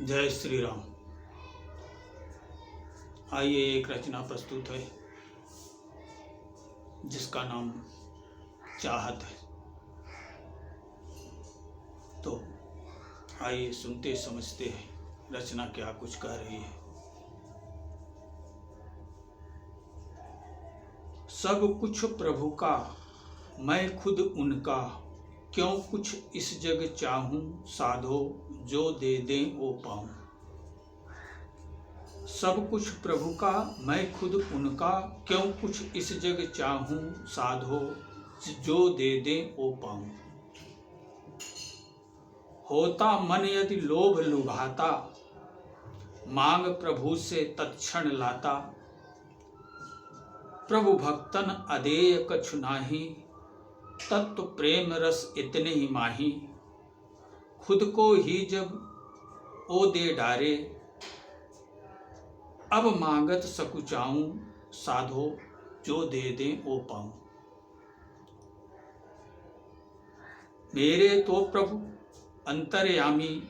जय श्री राम। आइए एक रचना प्रस्तुत है जिसका नाम चाहत है। तो आइए सुनते समझते हैं रचना क्या कुछ कह रही है। सब कुछ प्रभु का, मैं खुद उनका, क्यों कुछ इस जग चाहूं, साधो जो दे दें वो पाऊं। सब कुछ प्रभु का, मैं खुद उनका, क्यों कुछ इस जग चाहूं, साधो जो दे दें वो पाऊं। होता मन यदि लोभ लुभाता, मांग प्रभु से तत्क्षण लाता। प्रभु भक्तन अदेय कछु नाही, तत्व प्रेम रस इतने ही माही। खुद को ही जब ओ दे डारे, अब मांगत सकुचाऊं, साधो जो दे दें ओ पाऊं। मेरे तो प्रभु अंतर्यामी,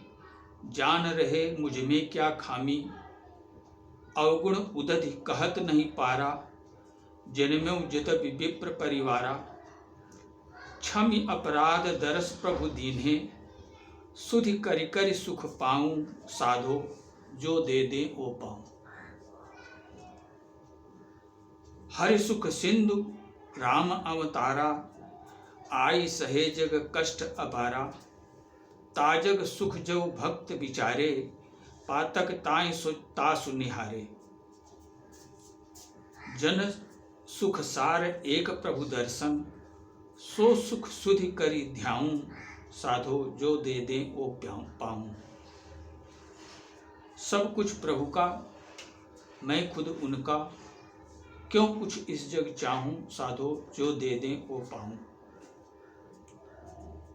जान रहे मुझ में क्या खामी। अवगुण उदधि कहत नहीं पारा, जन्म्यों जतपि विप्र परिवारा। क्षमि अपराध दरस प्रभु दीन्हे, सुधि करि करि सुख पाऊं, साधो जो दे दे ओ पाऊं। हरि सुख सिंधु राम अवतारा, आई सहे जग कष्ट अपारा। ताजग सुख जो भक्त विचारे, पातक ताय तासु निहारे। जन सुख सार एक प्रभु दर्शन, सो सुख सुधि करी ध्याऊं, साधो जो दे दें वो पाऊं। सब कुछ प्रभु का, मैं खुद उनका, क्यों कुछ इस जग चाहूं, साधो जो दे दें वो पाऊं।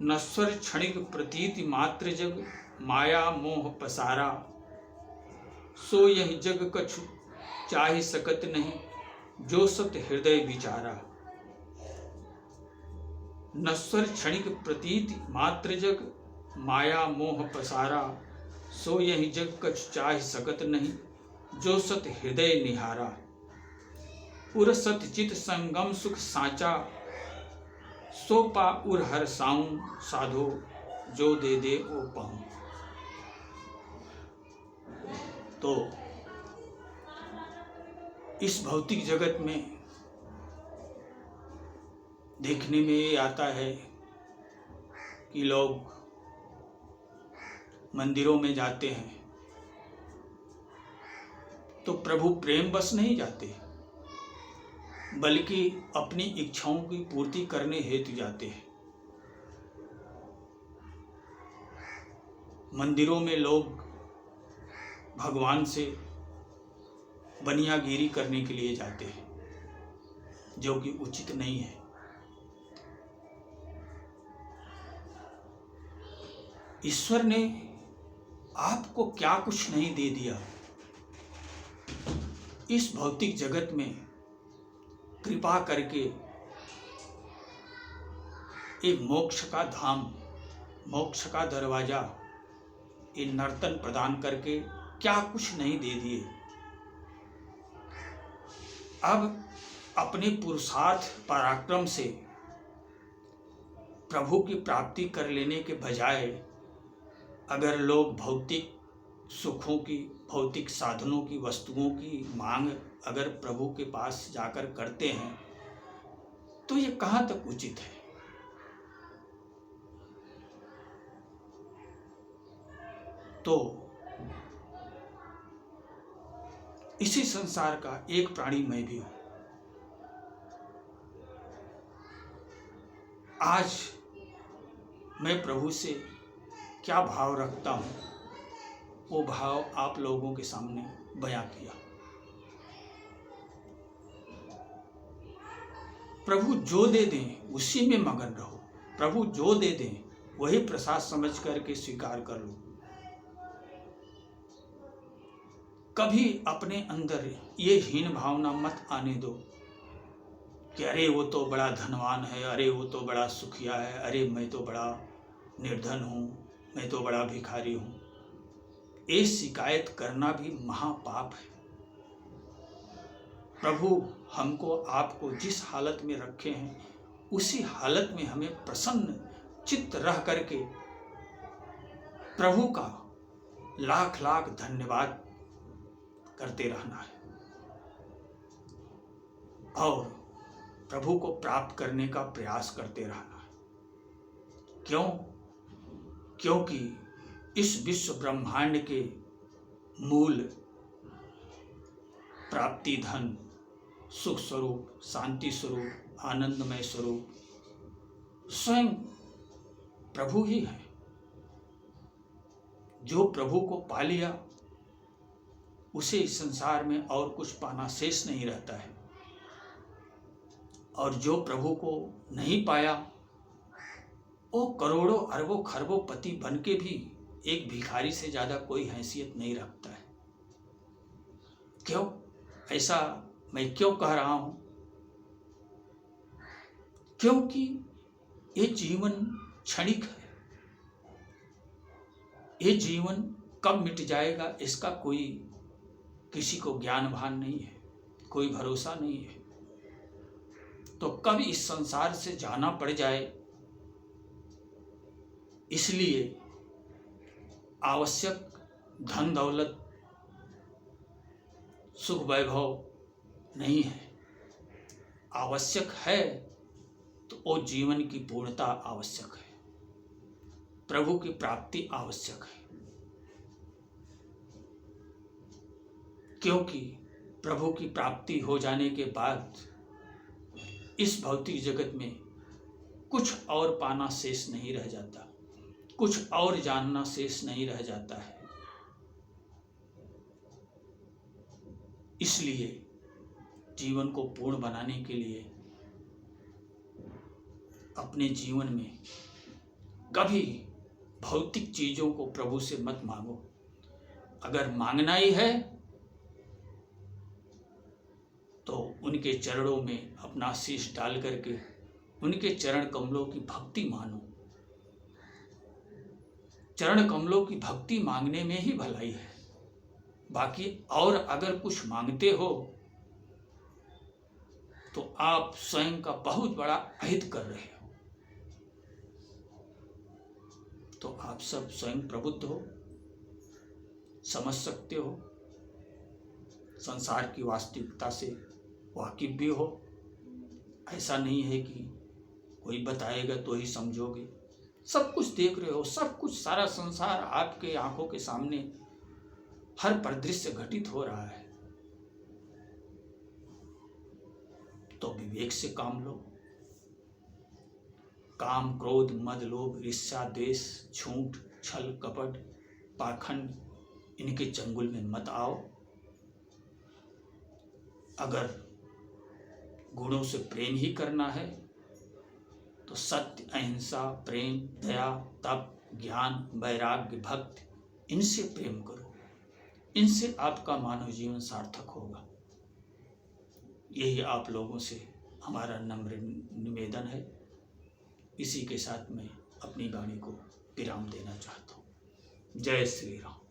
नश्वर क्षणिक प्रतीति मात्र जग, माया मोह पसारा। सो यही जग कछु चाहि सकत नहीं, जो सत हृदय विचारा। नश्वर क्षणिक प्रतीति मात्र जग, माया मोह पसारा। सो यही जग कछु चाहि सकत नहीं, जो सत हृदय निहारा। उर सत चित संगम सुख साचा, सो पा उर हर साऊं, साधो जो दे दे ओ पाऊं। तो इस भौतिक जगत में देखने में ये आता है कि लोग मंदिरों में जाते हैं तो प्रभु प्रेम बस नहीं जाते, बल्कि अपनी इच्छाओं की पूर्ति करने हेतु जाते हैं। मंदिरों में लोग भगवान से बनियागिरी करने के लिए जाते हैं, जो कि उचित नहीं है। ईश्वर ने आपको क्या कुछ नहीं दे दिया। इस भौतिक जगत में कृपा करके एक मोक्ष का धाम, मोक्ष का दरवाजा, ये नर्तन प्रदान करके क्या कुछ नहीं दे दिए। अब अपने पुरुषार्थ पराक्रम से प्रभु की प्राप्ति कर लेने के बजाय अगर लोग भौतिक सुखों की, भौतिक साधनों की, वस्तुओं की मांग अगर प्रभु के पास जाकर करते हैं तो ये कहाँ तक उचित है। तो इसी संसार का एक प्राणी मैं भी हूं। आज मैं प्रभु से क्या भाव रखता हूं, वो भाव आप लोगों के सामने बयां किया। प्रभु जो दे दें उसी में मगन रहो। प्रभु जो दे दें वही प्रसाद समझ करके स्वीकार कर लो। कभी अपने अंदर ये हीन भावना मत आने दो कि अरे वो तो बड़ा धनवान है, अरे वो तो बड़ा सुखिया है, अरे मैं तो बड़ा निर्धन हूँ, मैं तो बड़ा भिखारी हूँ। ये शिकायत करना भी महापाप है। प्रभु हमको आपको जिस हालत में रखे हैं उसी हालत में हमें प्रसन्न चित्त रह करके प्रभु का लाख लाख धन्यवाद करते रहना है और प्रभु को प्राप्त करने का प्रयास करते रहना है। क्यों? क्योंकि इस विश्व ब्रह्मांड के मूल प्राप्ति धन, सुख स्वरूप, शांति स्वरूप, आनंदमय स्वरूप स्वयं प्रभु ही है। जो प्रभु को पा लिया उसे इस संसार में और कुछ पाना शेष नहीं रहता है, और जो प्रभु को नहीं पाया वो करोड़ों अरबों खरबों पति बन के भी एक भिखारी से ज्यादा कोई हैसियत नहीं रखता है। क्यों? ऐसा मैं क्यों कह रहा हूं? क्योंकि ये जीवन क्षणिक है। ये जीवन कब मिट जाएगा इसका कोई किसी को ज्ञान भान नहीं है, कोई भरोसा नहीं है। तो कब इस संसार से जाना पड़ जाए, इसलिए आवश्यक धन दौलत सुख वैभव नहीं है। आवश्यक है तो वो जीवन की पूर्णता आवश्यक है, प्रभु की प्राप्ति आवश्यक है। क्योंकि प्रभु की प्राप्ति हो जाने के बाद इस भौतिक जगत में कुछ और पाना शेष नहीं रह जाता, कुछ और जानना शेष नहीं रह जाता है। इसलिए जीवन को पूर्ण बनाने के लिए अपने जीवन में कभी भौतिक चीजों को प्रभु से मत मांगो। अगर मांगना ही है तो उनके चरणों में अपना शीश डाल करके उनके चरण कमलों की भक्ति मानो। चरण कमलों की भक्ति मांगने में ही भलाई है। बाकी और अगर कुछ मांगते हो तो आप स्वयं का बहुत बड़ा अहित कर रहे हो। तो आप सब स्वयं प्रबुद्ध हो, समझ सकते हो, संसार की वास्तविकता से वाकिफ भी हो। ऐसा नहीं है कि कोई बताएगा तो ही समझोगे। सब कुछ देख रहे हो, सब कुछ, सारा संसार आपके आंखों के सामने हर परिदृश्य घटित हो रहा है। तो विवेक से काम लो। काम, क्रोध, मद, लोभ, ईर्ष्या, द्वेष, झूठ, छल, कपट, पाखंड, इनके चंगुल में मत आओ। अगर गुणों से प्रेम ही करना है तो सत्य, अहिंसा, प्रेम, दया, तप, ज्ञान, वैराग्य, भक्ति, इनसे प्रेम करो। इनसे आपका मानव जीवन सार्थक होगा। यही आप लोगों से हमारा नम्र निवेदन है। इसी के साथ मैं अपनी वाणी को विराम देना चाहता हूँ। जय श्री राम।